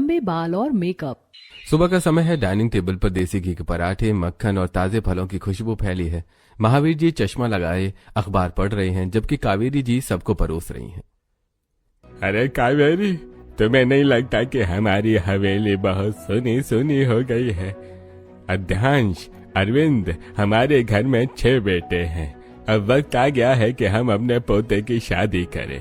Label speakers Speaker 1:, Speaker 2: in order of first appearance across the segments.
Speaker 1: लंबे बाल और मेकअप।
Speaker 2: सुबह का समय है। डाइनिंग टेबल पर देसी घी के पराठे, मक्खन और ताजे फलों की खुशबू फैली है। महावीर जी चश्मा लगाए अखबार पढ़ रहे हैं, जबकि कावेरी जी सबको परोस रही हैं।
Speaker 3: अरे कावेरी, तुम्हें नहीं लगता कि हमारी हवेली बहुत सुनी सुनी हो गई है? अध्यांश, अरविंद, हमारे घर में 6 बेटे हैं। अब वक्त आ गया है कि हम अपने पोते की शादी करें।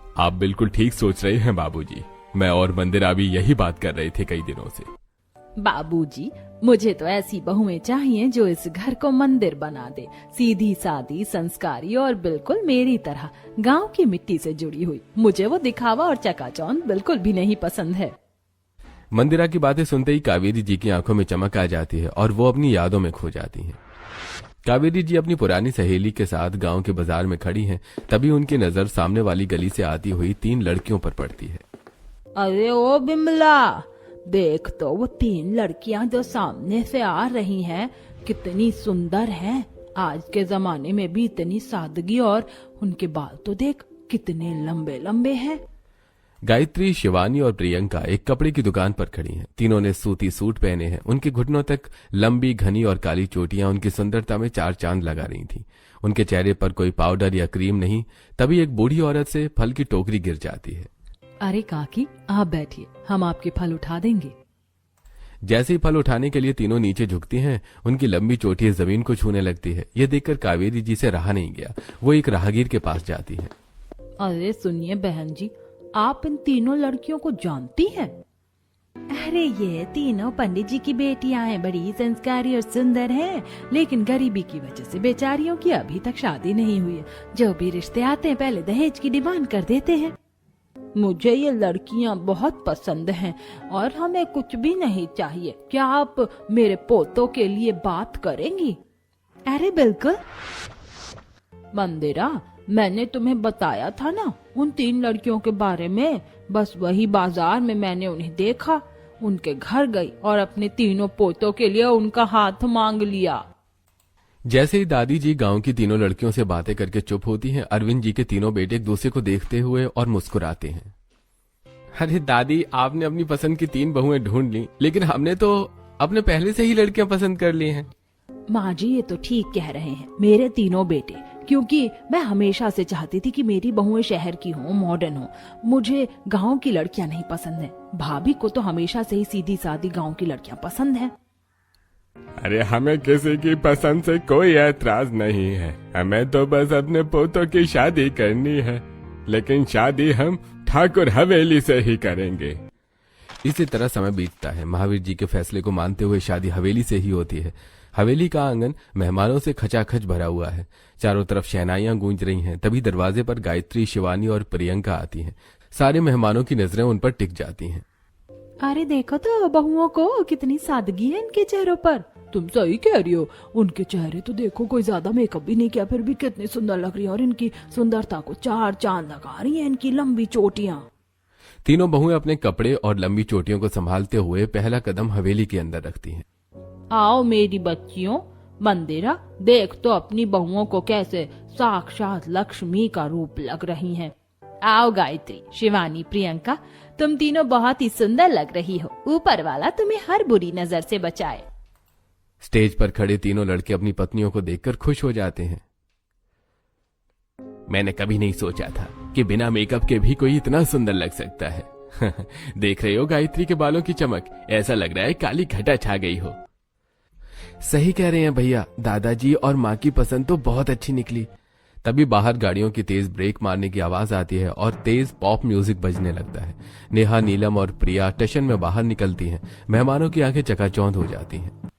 Speaker 2: आप बिल्कुल ठीक सोच रहे हैं बाबूजी। मैं और मंदिरा भी यही बात कर रहे थे कई दिनों से।
Speaker 1: बाबूजी, मुझे तो ऐसी बहुएं चाहिए जो इस घर को मंदिर बना दे, सीधी सादी, संस्कारी और बिल्कुल मेरी तरह गांव की मिट्टी से जुड़ी हुई। मुझे वो दिखावा और चकाचौंध बिल्कुल भी नहीं पसंद है।
Speaker 2: मंदिरा की बातें सुनते ही कावेरी जी की आंखों में चमक आ जाती है और वो अपनी यादों में खो जाती हैं। कावेरी जी अपनी पुरानी सहेली के साथ गांव के बाजार में खड़ी हैं। तभी उनकी नजर सामने वाली गली से आती हुई 3 लड़कियों पर पड़ती है।
Speaker 1: अरे ओ बिमला, देख तो वो 3 लड़कियां जो सामने से आ रही हैं, कितनी सुंदर हैं। आज के जमाने में भी इतनी सादगी, और उनके बाल तो देख कितने लंबे लंबे हैं।
Speaker 2: गायत्री, शिवानी और प्रियंका एक कपड़े की दुकान पर खड़ी हैं। तीनों ने सूती सूट पहने हैं। उनके घुटनों तक लंबी, घनी और काली चोटियां उनकी सुंदरता में 4 चांद लगा रही थीं। उनके चेहरे पर कोई पाउडर या क्रीम नहीं। तभी एक बूढ़ी औरत से फल की टोकरी गिर जाती है।
Speaker 1: अरे काकी, आप बैठिए, हम आपके फल उठा देंगे।
Speaker 2: जैसे ही फल उठाने के लिए तीनों नीचे झुकती हैं, उनकी लंबी चोटी जमीन को छूने लगती है। यह देखकर कावेरी जी से रहा नहीं गया। वो एक राहगीर के पास जाती है।
Speaker 1: अरे सुनिए बहन जी, आप इन तीनों लड़कियों को जानती हैं? अरे ये तीनों पंडित जी की बेटियां हैं, बड़ी संस्कारी और सुंदर हैं, लेकिन गरीबी की वजह से बेचारियों की अभी तक शादी नहीं हुई है। जो भी रिश्ते आते हैं पहले दहेज की डिमांड कर देते हैं। मुझे ये लड़कियां बहुत पसंद हैं और हमें कुछ भी नहीं चाहिए। क्या आप मेरे पोतों के लिए बात करेंगी? अरे बिल्कुल। मंदिरा, मैंने तुम्हें बताया था ना उन 3 लड़कियों के बारे में। बस वही बाजार में मैंने उन्हें देखा, उनके घर गई और अपने तीनों पोतों के लिए उनका हाथ मांग लिया।
Speaker 2: जैसे ही दादी जी गांव की तीनों लड़कियों से बातें करके चुप होती हैं, अरविंद जी के तीनों बेटे एक दूसरे को देखते हुए और मुस्कुराते हैं। अरे दादी, आपने अपनी पसंद की 3 बहुएं ढूंढ ली, लेकिन हमने तो अपने पहले से ही लड़कियां पसंद कर ली हैं।
Speaker 1: माँ जी, ये तो ठीक कह रहे हैं मेरे तीनों बेटे, क्योंकि मैं हमेशा से चाहती थी कि मेरी बहुएं शहर की हों, मॉडर्न हों। मुझे गांव की लड़कियां नहीं पसंद है। भाभी को तो हमेशा से ही सीधी सादी गांव की लड़कियां पसंद है।
Speaker 3: अरे हमें किसी की पसंद से कोई ऐतराज नहीं है। हमें तो बस अपने पोतों की शादी करनी है, लेकिन शादी हम ठाकुर हवेली से ही करेंगे।
Speaker 2: इसी तरह समय बीतता है। महावीर जी के फैसले को मानते हुए शादी हवेली से ही होती है। हवेली का आंगन मेहमानों से खचाखच भरा हुआ है। चारों तरफ शहनाइयां गूंज रही हैं। तभी दरवाजे पर गायत्री, शिवानी और प्रियंका आती हैं। सारे मेहमानों की नजरें उन पर टिक जाती हैं।
Speaker 1: अरे देखो तो बहुओं को, कितनी सादगी है इनके चेहरों पर। तुम सही कह रही हो, उनके चेहरे तो देखो, कोई ज्यादा मेकअप भी नहीं किया, फिर भी कितनी सुंदर लग रही है। और इनकी सुंदरता को 4 चांद लगा रही हैं इनकी लंबी चोटियां।
Speaker 2: तीनों बहुएं अपने कपड़े और लंबी चोटियों को संभालते हुए पहला कदम हवेली के अंदर रखती हैं।
Speaker 1: आओ मेरी बच्चियों। मंदिरा, देख तो अपनी बहुओं को कैसे साक्षात लक्ष्मी का रूप लग रही हैं। आओ गायत्री, शिवानी, प्रियंका, तुम तीनों बहुत ही सुंदर लग रही हो। ऊपर वाला तुम्हें हर बुरी नजर से बचाए।
Speaker 2: स्टेज पर खड़े तीनों लड़के अपनी पत्नियों को देखकर खुश हो जाते हैं। मैंने कभी नहीं सोचा था कि बिना मेकअप के भी कोई इतना सुंदर लग सकता है। देख रहे हो गायत्री के बालों की चमक, ऐसा लग रहा है काली घटा छा गई हो। सही कह रहे हैं भैया, दादाजी और माँ की पसंद तो बहुत अच्छी निकली। तभी बाहर गाड़ियों की तेज ब्रेक मारने की आवाज आती है और तेज पॉप म्यूजिक बजने लगता है। नेहा, नीलम और प्रिया स्टेशन में बाहर निकलती हैं। मेहमानों की आंखें चकाचौंध हो जाती हैं।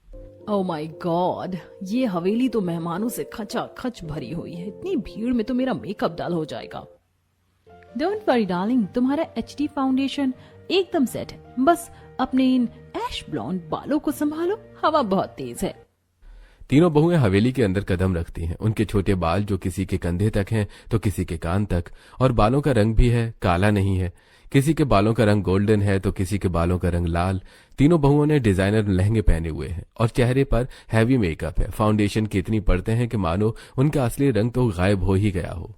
Speaker 1: ओह माय गॉड, ये हवेली तो मेहमानों से खचाखच भरी हुई है। इतनी भीड़ में तो मेरा मेकअप डाल हो जाएगा। डोंट वरी डार्लिंग, तुम्हारा HD फाउंडेशन एकदम सेट है। बस अपने इन ऐश ब्लॉन्ड बालों को संभालो, हवा बहुत तेज है।
Speaker 2: तीनों बहुएं हवेली के अंदर कदम रखती हैं। उनके छोटे बाल जो किसी के कंधे तक हैं तो किसी के कान तक, और बालों का रंग भी है, काला नहीं है। किसी के बालों का रंग गोल्डन है तो किसी के बालों का रंग लाल। तीनों बहुओं ने डिजाइनर लहंगे पहने हुए हैं और चेहरे पर हैवी मेकअप है। फाउंडेशन की इतनी परतें हैं कि मानो उनका असली रंग तो गायब हो ही गया हो।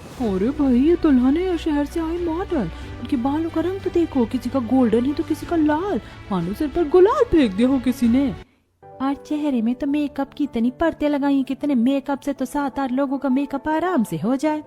Speaker 1: अरे भाई, ये दुल्हन है या शहर से आई मॉडल? उनके बालों का रंग तो देखो, किसी का गोल्डन है तो किसी का लाल, मानो सिर पर गुलाल फेंक दिया हो किसी ने। और चेहरे में तो मेकअप की इतनी परतें लगाई, कितने मेकअप से तो 7-8 लोगों का मेकअप आराम से हो जाए।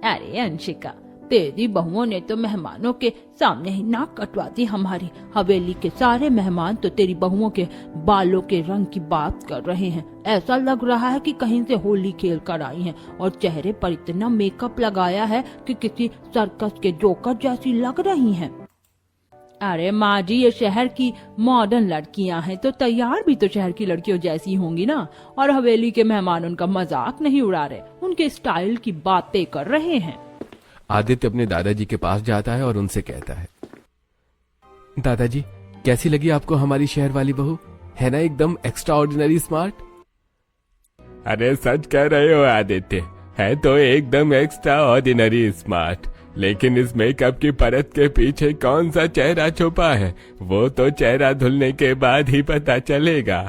Speaker 1: अरे अंशिका, तेरी बहुओं ने तो मेहमानों के सामने ही नाक कटवा दी हमारी। हवेली के सारे मेहमान तो तेरी बहुओं के बालों के रंग की बात कर रहे हैं। ऐसा लग रहा है कि कहीं से होली खेल कर आई हैं, और चेहरे पर इतना मेकअप लगाया है कि किसी सर्कस के जोकर जैसी लग रही हैं। अरे माँ जी, ये शहर की मॉडर्न लड़कियां हैं तो तैयार भी तो शहर की लड़कियों जैसी होंगी ना। और हवेली के मेहमान उनका मजाक नहीं उड़ा रहे, उनके स्टाइल की बातें कर रहे हैं।
Speaker 2: आदित्य अपने दादाजी के पास जाता है और उनसे कहता है, दादाजी कैसी लगी आपको हमारी शहर वाली बहू? है ना एकदम एक्स्ट्रा ऑर्डिनरी स्मार्ट?
Speaker 3: अरे सच कह रहे हो आदित्य, है तो एकदम एक्स्ट्रा ऑर्डिनरी स्मार्ट, लेकिन इस मेकअप की परत के पीछे कौन सा चेहरा छुपा है वो तो चेहरा धुलने के बाद ही पता चलेगा।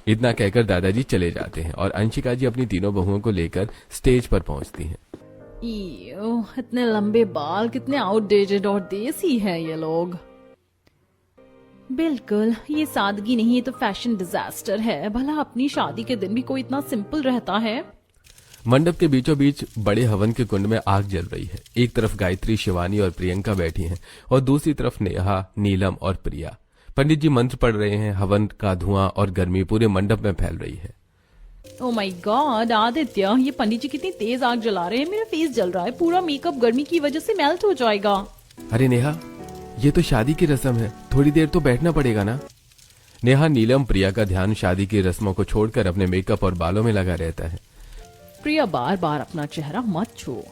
Speaker 2: इतना कहकर दादाजी चले जाते हैं और अंशिका जी अपनी तीनों बहुओं को लेकर स्टेज पर पहुंचती हैं।
Speaker 1: इतने लंबे बाल, कितने आउटडेटेड और देसी है ये लोग। बिल्कुल, ये सादगी नहीं, ये तो फैशन डिजास्टर है। भला अपनी शादी के दिन भी कोई इतना सिंपल रहता है?
Speaker 2: मंडप के बीचों बीच बड़े हवन के कुंड में आग जल रही है। एक तरफ गायत्री, शिवानी और प्रियंका बैठी हैं और दूसरी तरफ नेहा, नीलम और प्रिया। पंडित जी मंत्र पढ़ रहे हैं। हवन का धुआं और गर्मी पूरे मंडप में फैल रही है।
Speaker 1: ओह माय गॉड आदित्य, ये पंडित जी कितनी तेज आग जला रहे हैं। मेरा फेस जल रहा है, पूरा मेकअप गर्मी की वजह से मेल्ट हो जाएगा।
Speaker 2: अरे नेहा, ये तो शादी की रस्म है, थोड़ी देर तो बैठना पड़ेगा ना। नेहा, नीलम, प्रिया का ध्यान शादी की रस्मों को छोड़कर अपने मेकअप और बालों में लगा रहता है।
Speaker 1: प्रिया, बार बार अपना चेहरा मत छुओ,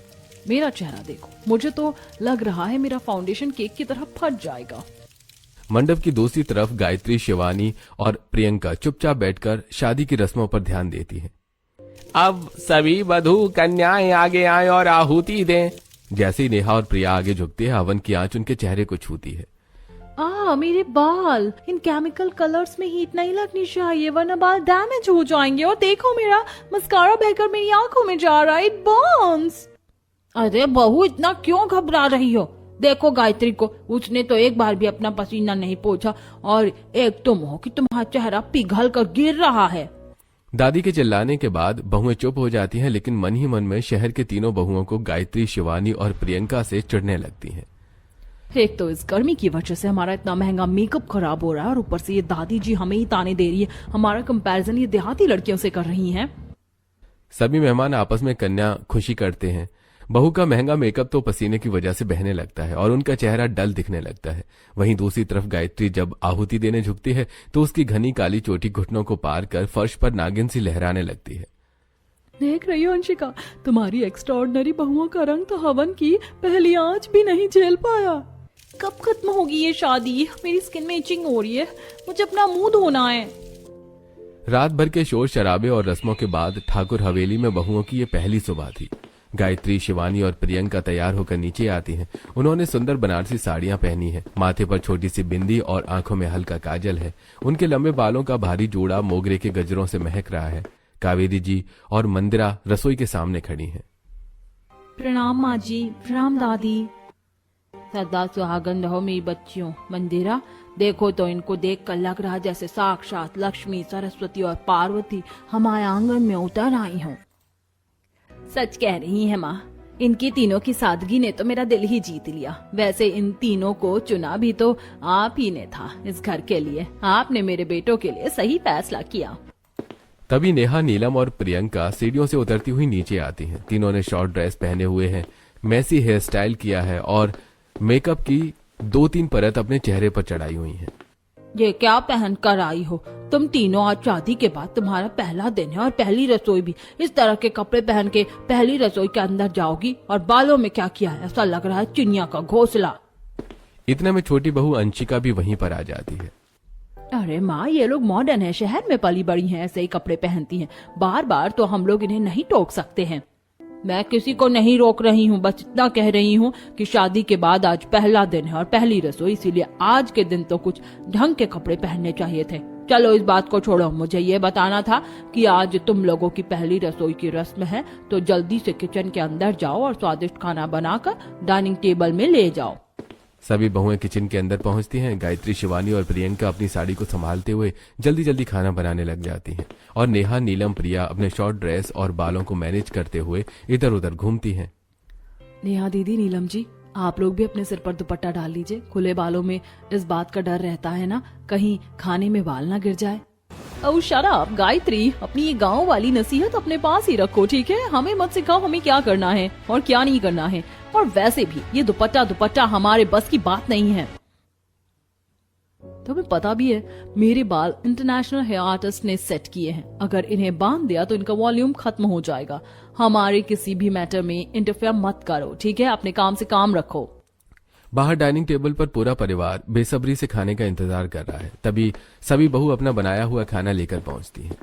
Speaker 1: मेरा चेहरा देखो। मुझे तो लग रहा है मेरा फाउंडेशन केक की तरह फट जाएगा।
Speaker 2: मंडप की दूसरी तरफ गायत्री, शिवानी और प्रियंका चुपचाप बैठकर शादी की रस्मों पर ध्यान देती हैं।
Speaker 3: अब सभी वधू कन्याएं आगे आए और आहुति दें।
Speaker 2: जैसे ही नेहा और प्रिया आगे झुकती है, हवन की आंच उनके चेहरे को छूती है।
Speaker 1: मेरे बाल, इन केमिकल कलर्स में हीट नहीं लगनी चाहिए वरना बाल डैमेज हो जाएंगे। और देखो, मेरा मस्कारा बहकर मेरी आंखों में जा रहा है, इट बर्न्स। अरे बहू, इतना क्यों घबरा रही हो? देखो गायत्री को, उसने तो एक बार भी अपना पसीना नहीं पोंछा, और एक तुम हो कि तुम्हारा चेहरा पिघल कर गिर रहा है।
Speaker 2: दादी के चिल्लाने के बाद बहुएं चुप हो जाती हैं, लेकिन मन ही मन में शहर के तीनों बहुओं को गायत्री, शिवानी और प्रियंका से चिढ़ने लगती हैं।
Speaker 1: एक तो इस गर्मी की वजह से हमारा इतना महंगा मेकअप खराब हो रहा है, और ऊपर से ये दादी जी हमें ही ताने दे रही है। हमारा कंपैरिजन ये देहाती लड़कियों से कर रही हैं।
Speaker 2: सभी मेहमान आपस में कन्या खुशी करते हैं। बहू का महंगा मेकअप तो पसीने की वजह से बहने लगता है और उनका चेहरा डल दिखने लगता है। वहीं दूसरी तरफ गायत्री जब आहुति देने झुकती है तो उसकी घनी काली चोटी घुटनों को पार कर फर्श पर नागिन सी लहराने लगती है।
Speaker 1: देख रही हो अंशिका, तुम्हारी एक्स्ट्राऑर्डिनरी बहुओं का रंग तो हवन की पहली आंच भी नहीं झेल पाया। कब खत्म होगी ये शादी? मेरी स्किन में इचिंग हो रही है, मुझे अपना मुंह धोना है।
Speaker 2: रात भर के शोर शराबे और रस्मों के बाद ठाकुर हवेली में बहुओं की ये पहली सुबह थी। गायत्री, शिवानी और प्रियंका तैयार होकर नीचे आती हैं। उन्होंने सुंदर बनारसी साड़ियां पहनी हैं, माथे पर छोटी सी बिंदी और आंखों में हल्का काजल है। उनके लंबे बालों का भारी जोड़ा मोगरे के गजरों से महक रहा है। कावेरी जी और मंदिरा रसोई के सामने खड़ी हैं।
Speaker 1: प्रणाम माँ जी। प्रणाम दादी। सदा सुहागन रहो मेरी बच्चियों। मंदिरा, देखो तो इनको देखकर लग रहा जैसे साक्षात लक्ष्मी, सरस्वती और पार्वती हमारे आंगन में उतर आई हों। सच कह रही है माँ, इनकी तीनों की सादगी ने तो मेरा दिल ही जीत लिया। वैसे इन तीनों को चुना भी तो आप ही ने था इस घर के लिए। आपने मेरे बेटों के लिए सही फैसला किया।
Speaker 2: तभी नेहा, नीलम और प्रियंका सीढ़ियों से उतरती हुई नीचे आती हैं। तीनों ने शॉर्ट ड्रेस पहने हुए हैं, मैसी हेयर स्टाइल किया है और मेकअप की 2-3 परत अपने चेहरे पर चढ़ाई हुई है।
Speaker 1: ये क्या पहन कर आई हो तुम तीनों? आज शादी के बाद तुम्हारा पहला दिन है और पहली रसोई भी। इस तरह के कपड़े पहन के पहली रसोई के अंदर जाओगी? और बालों में क्या किया है? ऐसा लग रहा है चिड़िया का घोंसला।
Speaker 2: इतने में छोटी बहू अंशिका भी वहीं पर आ जाती है।
Speaker 1: अरे माँ, ये लोग मॉडर्न है, शहर में पली बड़ी हैं, ऐसे ही कपड़े पहनती हैं। बार बार तो हम लोग इन्हें नहीं टोक सकते हैं। मैं किसी को नहीं रोक रही हूँ, बस इतना कह रही हूँ कि शादी के बाद आज पहला दिन है और पहली रसोई, इसीलिए आज के दिन तो कुछ ढंग के कपड़े पहनने चाहिए थे। चलो इस बात को छोड़ो, मुझे ये बताना था कि आज तुम लोगों की पहली रसोई की रस्म है, तो जल्दी से किचन के अंदर जाओ और स्वादिष्ट खाना बनाकर डाइनिंग टेबल में ले जाओ।
Speaker 2: सभी बहुएं किचन के अंदर पहुंचती हैं। गायत्री, शिवानी और प्रियंका अपनी साड़ी को संभालते हुए जल्दी जल्दी खाना बनाने लग जाती हैं और नेहा, नीलम, प्रिया अपने शॉर्ट ड्रेस और बालों को मैनेज करते हुए इधर उधर घूमती हैं।
Speaker 1: नेहा दीदी, नीलम जी, आप लोग भी अपने सिर पर दुपट्टा डाल लीजिए। खुले बालों में इस बात का डर रहता है ना, कहीं खाने में बाल ना गिर जाए। ओह शट अप गायत्री, अपनी ये गांव वाली नसीहत अपने पास ही रखो, ठीक है? हमें मत सिखाओ हमें क्या करना है और क्या नहीं करना है। और वैसे भी ये दुपट्टा हमारे बस की बात नहीं है। तुम्हें पता भी है मेरे बाल इंटरनेशनल हेयर आर्टिस्ट ने सेट किए हैं। अगर इन्हें बांध दिया तो इनका वॉल्यूम खत्म हो जाएगा। हमारे किसी भी मैटर में इंटरफेयर मत करो, ठीक है? अपने काम से काम रखो।
Speaker 2: बाहर डाइनिंग टेबल पर पूरा परिवार बेसब्री से खाने का इंतजार कर रहा है। तभी सभी बहू अपना बनाया हुआ खाना लेकर पहुंचती हैं।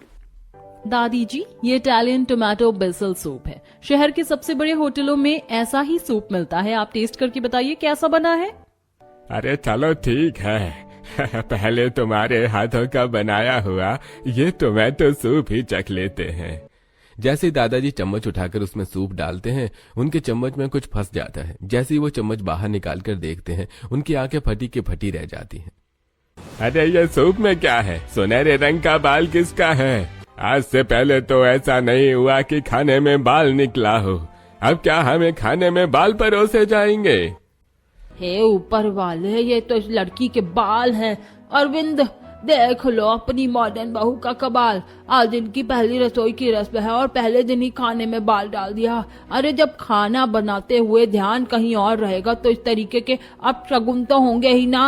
Speaker 1: दादी जी, ये इटालियन टोमेटो बेसल सूप है। शहर के सबसे बड़े होटलों में ऐसा ही सूप मिलता है। आप टेस्ट करके बताइए कैसा बना है।
Speaker 3: अरे चलो ठीक है, पहले तुम्हारे हाथों का बनाया हुआ ये टोमेटो सूप ही चख लेते हैं।
Speaker 2: जैसे ही दादाजी चम्मच उठाकर उसमें सूप डालते हैं, उनके चम्मच में कुछ फंस जाता है। जैसे ही वो चम्मच बाहर निकालकर देखते हैं, उनकी आंखें फटी की फटी रह जाती हैं।
Speaker 3: अरे ये सूप में क्या है? सुनहरे रंग का बाल किसका है? आज से पहले तो ऐसा नहीं हुआ कि खाने में बाल निकला हो। अब क्या हमें खाने में बाल परोसे जाएंगे?
Speaker 1: हे ऊपर वाले, ये तो इस लड़की के बाल हैं। अरविंद, देख लो अपनी मॉडर्न बहू का कमाल। आज इनकी पहली रसोई की रस्म है और पहले दिन ही खाने में बाल डाल दिया। अरे जब खाना बनाते हुए ध्यान कहीं और रहेगा तो इस तरीके के अपशगुन तो होंगे ही ना।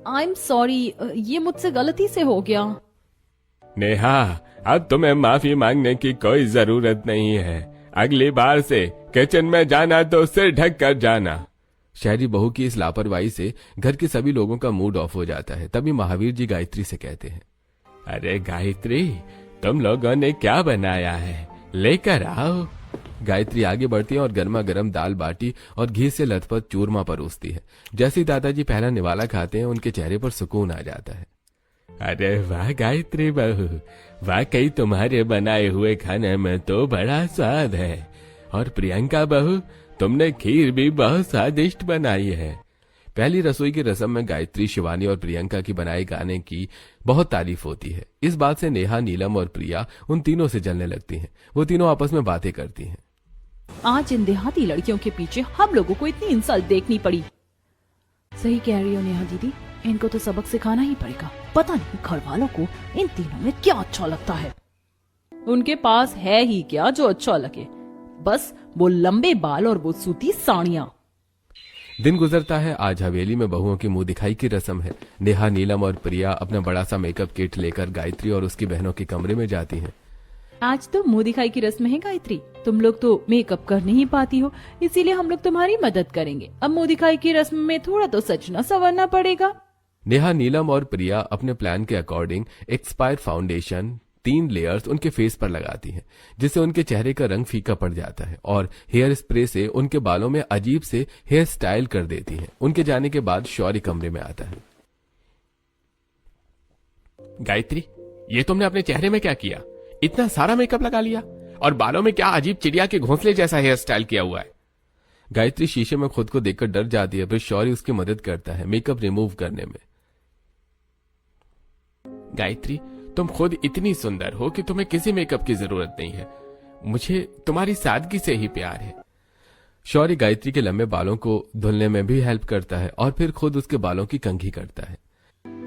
Speaker 1: आई एम सॉरी, ये मुझसे गलती से हो गया।
Speaker 3: नेहा, अब तुम्हें माफी मांगने की कोई जरूरत नहीं है। अगली बार से किचन में जाना तो सिर ढक कर जाना।
Speaker 2: शहरी बहू की इस लापरवाही से घर के सभी लोगों का मूड ऑफ हो जाता है। तभी महावीर जी गायत्री से कहते हैं,
Speaker 3: अरे गायत्री, तुम लोगों ने क्या बनाया है? लेकर आओ।
Speaker 2: गायत्री आगे बढ़ती है और गर्मा गर्म दाल बाटी और घी से लथपथ चूरमा परोसती है। जैसे ही दादाजी पहला निवाला खाते हैं, उनके चेहरे पर सुकून आ जाता है।
Speaker 3: अरे वाह गायत्री बहू, वाकई तुम्हारे बनाए हुए खाने में तो बड़ा स्वाद है। और प्रियंका बहू, तुमने खीर भी बहुत स्वादिष्ट बनाई है। पहली रसोई की रस्म में गायत्री, शिवानी और प्रियंका की बनाए गाने की बहुत तारीफ होती है। इस बात से नेहा, नीलम और प्रिया उन तीनों से जलने लगती हैं। वो तीनों आपस में बातें करती हैं।
Speaker 1: आज इन देहाती लड़कियों के पीछे हम लोगों को इतनी इंसल्ट देखनी पड़ी। सही कह रही हो नेहा दीदी, इनको तो सबक सिखाना ही पड़ेगा। पता नहीं घर वालों को इन तीनों में क्या अच्छा लगता है। उनके पास है ही क्या जो अच्छा लगे? बस वो लंबे बाल और वो सूती साड़ियां।
Speaker 2: दिन गुजरता है। आज हवेली में बहुओं की मुंह दिखाई की रस्म है। नेहा, नीलम और प्रिया अपना बड़ा सा मेकअप किट लेकर गायत्री और उसकी बहनों के कमरे में जाती हैं।
Speaker 1: आज तो मुंह दिखाई की रस्म है गायत्री। तुम लोग तो मेकअप कर नहीं पाती हो, इसीलिए हम लोग तुम्हारी मदद करेंगे। अब मुंह दिखाई की रस्म में थोड़ा तो सजना संवरना पड़ेगा।
Speaker 2: नेहा, नीलम और प्रिया अपने प्लान के अकॉर्डिंग एक्सपायर फाउंडेशन 3 लेयर्स उनके फेस पर लगाती हैं, जिससे उनके चेहरे का रंग फीका पड़ जाता है और हेयर स्प्रे से उनके बालों में अजीब से हेयर स्टाइल कर देती हैं। उनके जाने के बाद शौर्य कमरे में आता है।
Speaker 3: गायत्री, ये तुमने अपने चेहरे में क्या किया? इतना सारा मेकअप लगा लिया और बालों में क्या अजीब चिड़िया के घोंसले जैसा हेयर स्टाइल किया हुआ है।
Speaker 2: गायत्री शीशे में खुद को देखकर डर जाती है, फिर शौर्य उसकी मदद करता है मेकअप रिमूव करने में।
Speaker 3: गायत्री, तुम खुद इतनी सुंदर हो कि तुम्हें किसी मेकअप की जरूरत नहीं है। मुझे तुम्हारी सादगी से ही प्यार है।
Speaker 2: शौर्य गायत्री के लंबे बालों को धुलने में भी हेल्प करता है और फिर खुद उसके बालों की कंघी करता है।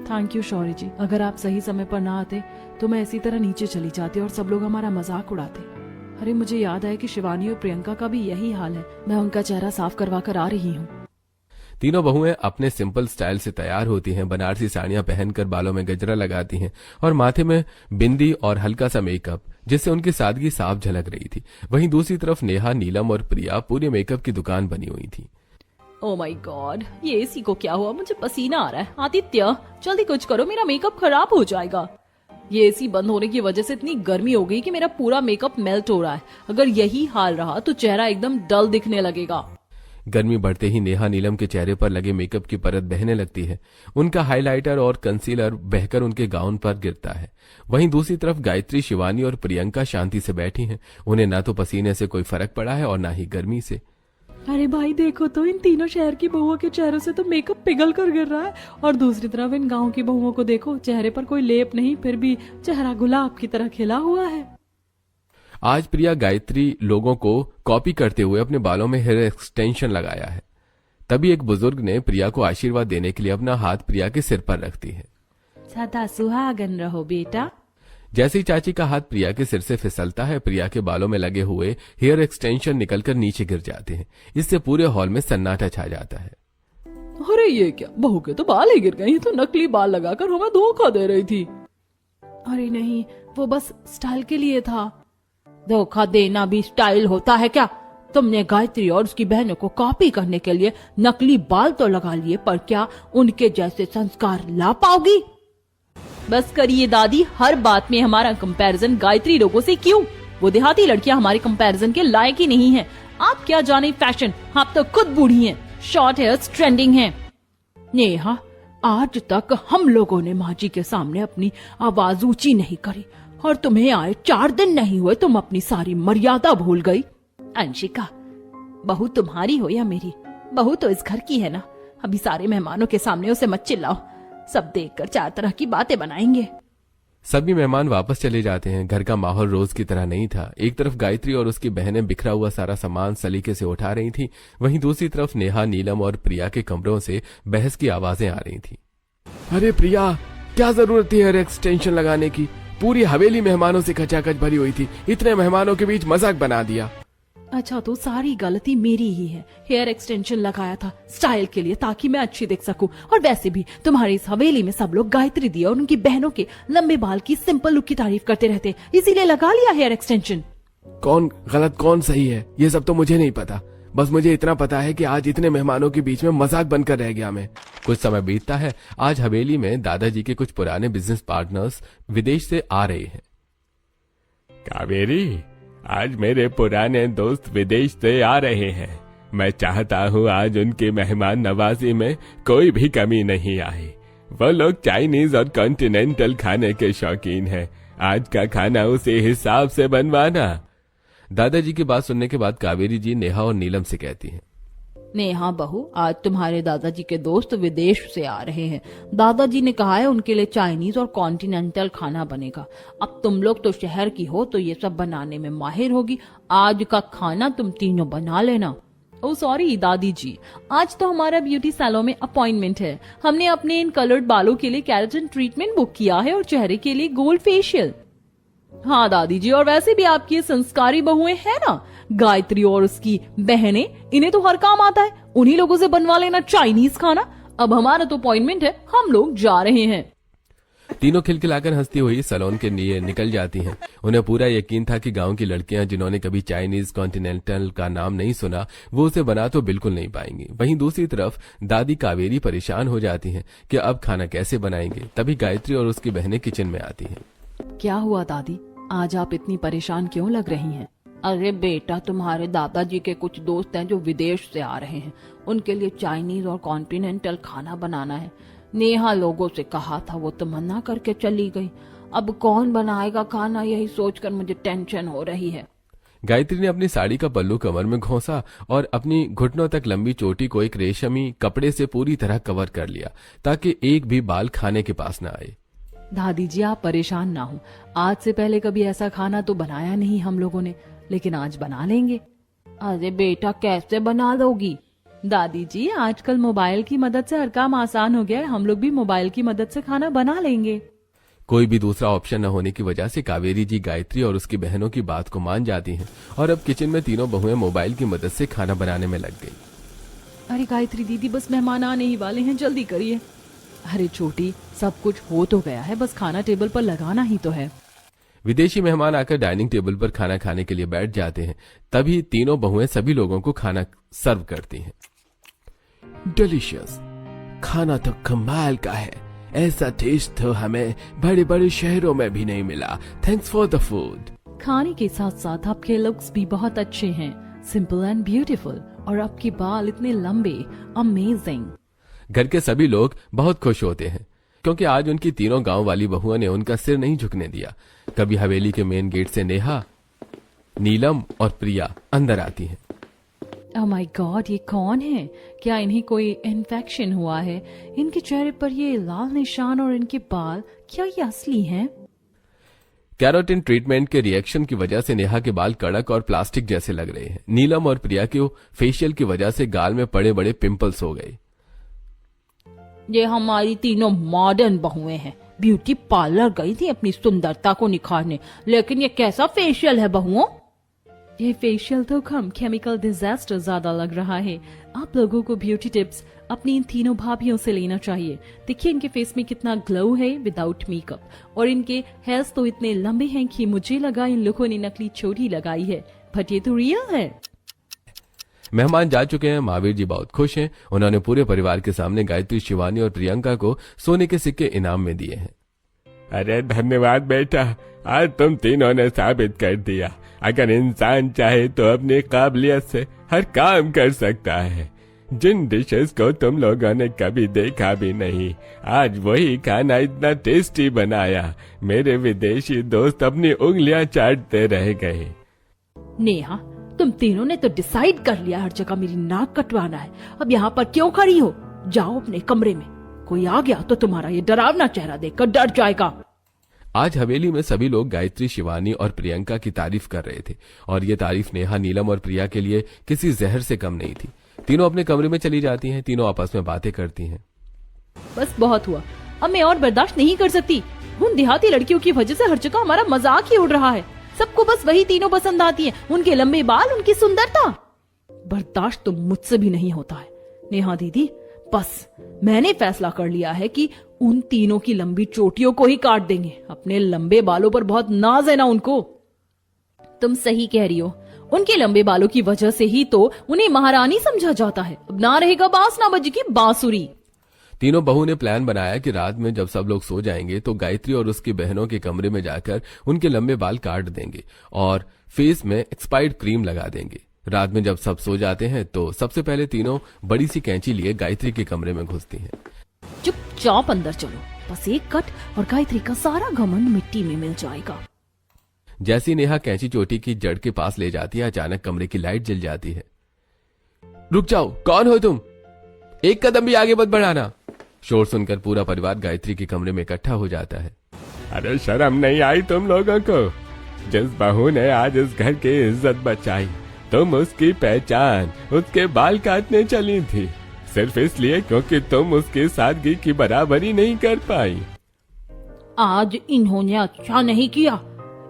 Speaker 1: थैंक यू शौर्य जी, अगर आप सही समय पर ना आते तो मैं इसी तरह नीचे चली जाती और सब लोग हमारा मजाक उड़ाते। अरे मुझे याद आया कि शिवानी और प्रियंका का भी यही हाल है। मैं उनका चेहरा साफ करवा कर आ रही हूँ।
Speaker 2: तीनों बहुएं अपने सिंपल स्टाइल से तैयार होती हैं। बनारसी साड़ियां पहनकर बालों में गजरा लगाती हैं और माथे में बिंदी और हल्का सा मेकअप, जिससे उनकी सादगी साफ झलक रही थी। वहीं दूसरी तरफ नेहा, नीलम और प्रिया पूरे मेकअप की दुकान बनी हुई थी।
Speaker 1: ओह माय गॉड, ये एसी को क्या हुआ? मुझे पसीना आ रहा है। आदित्य, जल्दी कुछ करो, मेरा मेकअप खराब हो जाएगा। ये एसी बंद होने की वजह से इतनी गर्मी हो गई कि मेरा पूरा मेकअप मेल्ट हो रहा है। अगर यही हाल रहा तो चेहरा एकदम डल दिखने लगेगा।
Speaker 2: गर्मी बढ़ते ही नेहा नीलम के चेहरे पर लगे मेकअप की परत बहने लगती है। उनका हाइलाइटर और कंसीलर बहकर उनके गाउन पर गिरता है। वहीं दूसरी तरफ गायत्री, शिवानी और प्रियंका शांति से बैठी हैं। उन्हें ना तो पसीने से कोई फर्क पड़ा है और ना ही गर्मी से।
Speaker 1: अरे भाई देखो तो, इन तीनों शहर की बहुओं के चेहरों से तो मेकअप पिघल कर गिर रहा है, और दूसरी तरफ इन गांव की बहुओं को देखो, चेहरे पर कोई लेप नहीं, फिर भी चेहरा गुलाब की तरह खिला हुआ है।
Speaker 2: आज प्रिया गायत्री लोगों को कॉपी करते हुए अपने बालों में हेयर एक्सटेंशन लगाया है। तभी एक बुजुर्ग ने प्रिया को आशीर्वाद देने के लिए अपना हाथ प्रिया के सिर पर रखती है।
Speaker 1: सदा सुहागन रहो बेटा।
Speaker 2: जैसे ही चाची का हाथ प्रिया के सिर से फिसलता है, प्रिया के बालों में लगे हुए हेयर एक्सटेंशन निकलकर नीचे गिर जाते हैं। इससे पूरे हॉल में सन्नाटा छा जाता है।
Speaker 1: अरे ये क्या, बहू के तो बाल ही गिर गए, तो नकली बाल लगाकर हमें धोखा दे रही थी। अरे नहीं, वो बस स्टाइल के लिए था। धोखा देना भी स्टाइल होता है क्या? तुमने गायत्री और उसकी बहनों को कॉपी करने के लिए नकली बाल तो लगा लिए, पर क्या उनके जैसे संस्कार ला पाओगी? बस करिए दादी, हर बात में हमारा कंपैरिजन गायत्री लोगों से क्यों? वो देहाती लड़कियां हमारे कंपैरिजन के लायक ही नहीं हैं। आप क्या जाने फैशन, आप तो खुद बूढ़ी हैं। शॉर्ट हेयर्स ट्रेंडिंग हैं। नेहा, आज तक हम लोगों ने माँ जी के सामने अपनी आवाज ऊंची नहीं करी, और तुम्हें आए 4 दिन नहीं हुए तुम अपनी सारी मर्यादा भूल गई। अंशिका, बहू तुम्हारी हो या मेरी, बहू तो इस घर की है ना। अभी सारे मेहमानों के सामने उसे मत चिल्लाओ, सब देखकर 4 तरह की बातें बनाएंगे।
Speaker 2: सभी मेहमान वापस चले जाते हैं। घर का माहौल रोज की तरह नहीं था। एक तरफ गायत्री और उसकी बहनें बिखरा हुआ सारा सामान सलीके से उठा रही थी, वहीं दूसरी तरफ नेहा, नीलम और प्रिया के कमरों से बहस की आवाजें आ रही थी। अरे प्रिया, क्या जरूरत थी हेयर एक्सटेंशन लगाने की? पूरी हवेली मेहमानों से खचाखच भरी हुई थी, इतने मेहमानों के बीच मजाक बना दिया। अच्छा, तो सारी गलती मेरी ही है। हेयर एक्सटेंशन लगाया था स्टाइल के लिए, ताकि मैं अच्छी दिख सकूं, और वैसे भी तुम्हारी इस हवेली में सब लोग गायत्री दी और उनकी बहनों के लंबे बाल की सिंपल लुक की तारीफ करते रहते, इसीलिए लगा लिया हेयर एक्सटेंशन। कौन गलत कौन सही है ये सब तो मुझे नहीं पता, बस मुझे इतना पता है कि आज इतने मेहमानों के बीच में मजाक बनकर रह गया मैं। कुछ समय बीतता है। आज हवेली में दादाजी के कुछ पुराने बिजनेस पार्टनर्स विदेश से आ रहे हैं।
Speaker 3: कावेरी, आज मेरे पुराने दोस्त विदेश से आ रहे हैं। मैं चाहता हूँ आज उनकी मेहमान नवाजी में कोई भी कमी नहीं आए। वो लोग चाइनीज और कॉन्टिनेंटल खाने के शौकीन हैं। आज का खाना उसी हिसाब से बनवाना।
Speaker 2: दादाजी की बात सुनने के बाद कावेरी जी नेहा और नीलम से कहती हैं,
Speaker 1: नेहा बहू, आज तुम्हारे दादाजी के दोस्त विदेश से आ रहे हैं। दादाजी ने कहा है उनके लिए चाइनीज और कॉन्टिनेंटल खाना बनेगा। अब तुम लोग तो शहर की हो, तो ये सब बनाने में माहिर होगी। आज का खाना तुम तीनों बना लेना। ओ सॉरी दादी जी, आज तो हमारा ब्यूटी सैलून में अपॉइंटमेंट है। हमने अपने इन कलर्ड बालों के लिए केराटिन ट्रीटमेंट बुक किया है और चेहरे के लिए गोल्ड फेशियल। हाँ दादी जी, और वैसे भी आपकी ये संस्कारी बहुएं हैं ना, गायत्री और उसकी बहनें, इन्हें तो हर काम आता है। उन्हीं लोगों से बनवा लेना चाइनीज खाना। अब हमारा तो अपॉइंटमेंट है, हम लोग जा रहे हैं।
Speaker 2: तीनों खिलखिलाकर हंसती हुई सैलून के लिए निकल जाती हैं। उन्हें पूरा यकीन था कि गांव की लड़कियां जिन्होंने कभी चाइनीज कॉन्टिनेंटल का नाम नहीं सुना, वो उसे बना तो बिल्कुल नहीं पाएंगी। वहीं दूसरी तरफ दादी कावेरी परेशान हो जाती हैं कि अब खाना कैसे बनाएंगे। तभी गायत्री और उसकी बहनें किचन में आती हैं।
Speaker 1: क्या हुआ दादी, आज आप इतनी परेशान क्यों लग रही हैं? अरे बेटा, तुम्हारे दादाजी के कुछ दोस्त हैं जो विदेश से आ रहे हैं। उनके लिए चाइनीज और कॉन्टिनेंटल खाना बनाना है। नेहा लोगों से कहा था, वो तो मना करके चली गई। अब कौन बनाएगा खाना, यही सोचकर मुझे टेंशन हो रही है।
Speaker 2: गायत्री ने अपनी साड़ी का पल्लू कमर में घोंसा और अपनी घुटनों तक लंबी चोटी को एक रेशमी कपड़े से पूरी तरह कवर कर लिया, ताकि एक भी बाल खाने के पास न आए।
Speaker 1: दादी जी, आप परेशान ना हो। आज से पहले कभी ऐसा खाना तो बनाया नहीं हम लोगों ने, लेकिन आज बना लेंगे। अरे बेटा, कैसे बना लोगी? दादी जी, आजकल मोबाइल की मदद से हर काम आसान हो गया है। हम लोग भी मोबाइल की मदद से खाना बना लेंगे।
Speaker 2: कोई भी दूसरा ऑप्शन न होने की वजह से कावेरी जी गायत्री और उसकी बहनों की बात को मान जाती हैं और अब किचन में तीनों बहुएं मोबाइल की मदद से खाना बनाने में लग गई।
Speaker 1: अरे गायत्री दीदी, बस मेहमान आने ही वाले हैं, जल्दी करिए। अरे छोटी, सब कुछ हो तो गया है, बस खाना टेबल पर लगाना ही तो है।
Speaker 2: विदेशी मेहमान आकर डाइनिंग टेबल पर खाना खाने के लिए बैठ जाते हैं। तभी तीनों बहुएं सभी लोगों को खाना सर्व करती हैं। डिलीशियस, खाना तो कमाल का है। ऐसा टेस्ट तो हमें बड़े बड़े शहरों में भी नहीं मिला। Thanks for the food.
Speaker 1: खाने के साथ साथ आपके लुक्स भी बहुत अच्छे हैं, सिंपल एंड ब्यूटीफुल, और आपके बाल इतने लंबे, अमेजिंग।
Speaker 2: घर के सभी लोग बहुत खुश होते हैं क्योंकि आज उनकी तीनों गांव वाली बहुओं ने उनका सिर नहीं झुकने दिया। कभी हवेली के मेन गेट से नेहा, नीलम और प्रिया अंदर आती हैं।
Speaker 1: ओह माय गॉड, ये कौन है? क्या इन्हें कोई इन्फेक्शन हुआ है? इनके चेहरे पर ये लाल निशान और इनके बाल, क्या ये असली हैं?
Speaker 2: कैरोटीन ट्रीटमेंट के रिएक्शन की वजह से नेहा के बाल कड़क और प्लास्टिक जैसे लग रहे हैं। नीलम और प्रिया के फेशियल की वजह से गाल में बड़े बड़े पिंपल्स हो गए।
Speaker 1: ये हमारी तीनों मॉडर्न बहुएं हैं। ब्यूटी पार्लर गई थी अपनी सुंदरता को निखारने, लेकिन ये कैसा फेशियल है बहुओं? ये फेशियल तो कम केमिकल डिजास्टर ज्यादा लग रहा है। आप लोगों को ब्यूटी टिप्स अपनी इन तीनों भाभियों से लेना चाहिए। देखिए इनके फेस में कितना ग्लो है विदाउट मेकअप, और इनके हेयर्स तो इतने लंबे हैं कि मुझे लगा इन लोगों ने नकली चोटी लगाई है, बट ये तो रियल है।
Speaker 2: मेहमान जा चुके हैं। महावीर जी बहुत खुश हैं। उन्होंने पूरे परिवार के सामने गायत्री, शिवानी और प्रियंका को सोने के सिक्के इनाम में दिए हैं।
Speaker 3: अरे धन्यवाद बेटा, आज तुम तीनों ने साबित कर दिया, अगर इंसान चाहे तो अपनी काबिलियत से हर काम कर सकता है। जिन डिशेस को तुम लोगों ने कभी देखा भी नहीं, आज वही खाना इतना टेस्टी बनाया, मेरे विदेशी दोस्त अपनी उंगलियां चाटते रह गए।
Speaker 1: नेहा, तुम तीनों ने तो डिसाइड कर लिया हर जगह मेरी नाक कटवाना है। अब यहाँ पर क्यों खड़ी हो? जाओ अपने कमरे में। कोई आ गया तो तुम्हारा ये डरावना चेहरा देखकर डर जाएगा।
Speaker 2: आज हवेली में सभी लोग गायत्री, शिवानी और प्रियंका की तारीफ कर रहे थे, और ये तारीफ नेहा, नीलम और प्रिया के लिए किसी जहर से कम नहीं थी। तीनों अपने कमरे में चली जाती हैं। तीनों आपस में बातें करती हैं।
Speaker 1: बस बहुत हुआ, अब मैं और बर्दाश्त नहीं कर सकती। उन देहाती लड़कियों की वजह से हर जगह हमारा मजाक ही उड़ रहा है। सबको बस वही तीनों पसंद आती हैं, उनके लंबे बाल, उनकी सुंदरता। बर्दाश्त तो मुझसे भी नहीं होता है। नेहा दीदी, बस मैंने फैसला कर लिया है कि उन तीनों की लंबी चोटियों को ही काट देंगे। अपने लंबे बालों पर बहुत नाज है ना उनको। तुम सही कह रही हो, उनके लंबे बालों की वजह से ही तो उन्हें महारानी समझा जाता है। अब ना रहेगा बांस ना बजेगी बांसुरी।
Speaker 2: तीनों बहू ने प्लान बनाया कि रात में जब सब लोग सो जाएंगे तो गायत्री और उसकी बहनों के कमरे में जाकर उनके लंबे बाल काट देंगे और फेस में एक्सपायर्ड क्रीम लगा देंगे। रात में जब सब सो जाते हैं तो सबसे पहले तीनों बड़ी सी कैंची लिए गायत्री के कमरे में घुसती हैं।
Speaker 1: चुपचाप अंदर चलो, बस एक कट और गायत्री का सारा घमंड मिट्टी में मिल जाएगा।
Speaker 2: जैसी नेहा कैंची चोटी की जड़ के पास ले जाती है, अचानक कमरे की लाइट जल जाती है। रुक जाओ, कौन हो तुम? एक कदम भी आगे मत बढ़ाना। शोर सुनकर पूरा परिवार गायत्री के कमरे में इकट्ठा हो जाता है।
Speaker 3: अरे शर्म नहीं आई तुम लोगों को? जिस बहू ने आज इस घर की इज्जत बचाई, तुम उसकी पहचान उसके बाल काटने चली थी, सिर्फ इसलिए क्योंकि तुम उसकी सादगी की बराबरी नहीं कर पाई।
Speaker 1: आज इन्होंने अच्छा नहीं किया,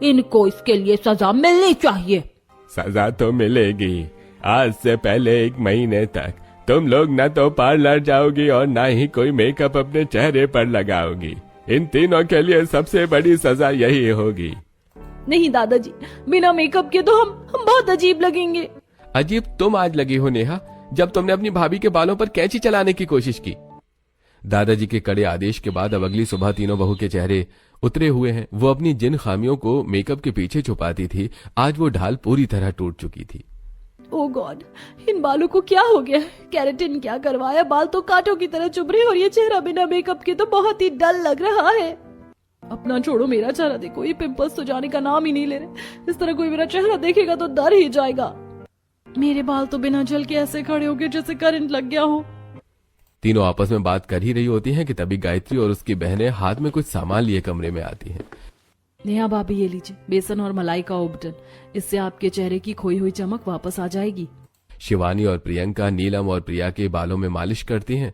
Speaker 1: इनको इसके लिए सजा मिलनी चाहिए।
Speaker 3: सजा तो मिलेगी। आज से पहले 1 महीने तक तुम लोग न तो पार्लर जाओगी और न ही कोई मेकअप अपने चेहरे पर लगाओगी। इन तीनों के लिए सबसे बड़ी सजा यही होगी।
Speaker 1: नहीं दादाजी, बिना मेकअप के तो हम बहुत अजीब लगेंगे।
Speaker 2: अजीब तुम आज लगी हो नेहा, जब तुमने अपनी भाभी के बालों पर कैंची चलाने की कोशिश की। दादाजी के कड़े आदेश के बाद अब अगली सुबह तीनों बहू के चेहरे उतरे हुए हैं। वो अपनी जिन खामियों को मेकअप के पीछे छुपाती थी, आज वो ढाल पूरी तरह टूट चुकी थी।
Speaker 1: ओह गॉड, इन बालों को क्या हो गया? केराटिन क्या करवाया? बाल तो कांटों की तरह चुभ रहे और ये चेहरा बिना मेकअप के तो बहुत ही डल लग रहा है। अपना छोड़ो, मेरा चेहरा देखो, ये पिंपल्स तो जाने का नाम ही नहीं ले रहे। इस तरह कोई मेरा चेहरा देखेगा तो डर ही जाएगा। मेरे बाल तो बिना जल के ऐसे खड़े हो गए जैसे करंट लग गया हो।
Speaker 2: तीनों आपस में बात कर ही रही होती हैं कि तभी गायत्री और उसकी बहनें हाथ में कुछ सामान लिए कमरे में आती हैं।
Speaker 1: नेहा भाभी, ये लीजिए बेसन और मलाई का उबटन, इससे आपके चेहरे की खोई हुई चमक वापस आ जाएगी।
Speaker 2: शिवानी और प्रियंका नीलम और प्रिया के बालों में मालिश करती हैं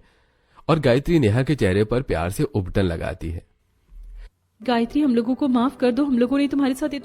Speaker 2: और गायत्री नेहा के चेहरे पर प्यार से उबटन लगाती है।
Speaker 1: गायत्री, हम लोगों को माफ कर दो, हम लोगों ने तुम्हारे साथ इतना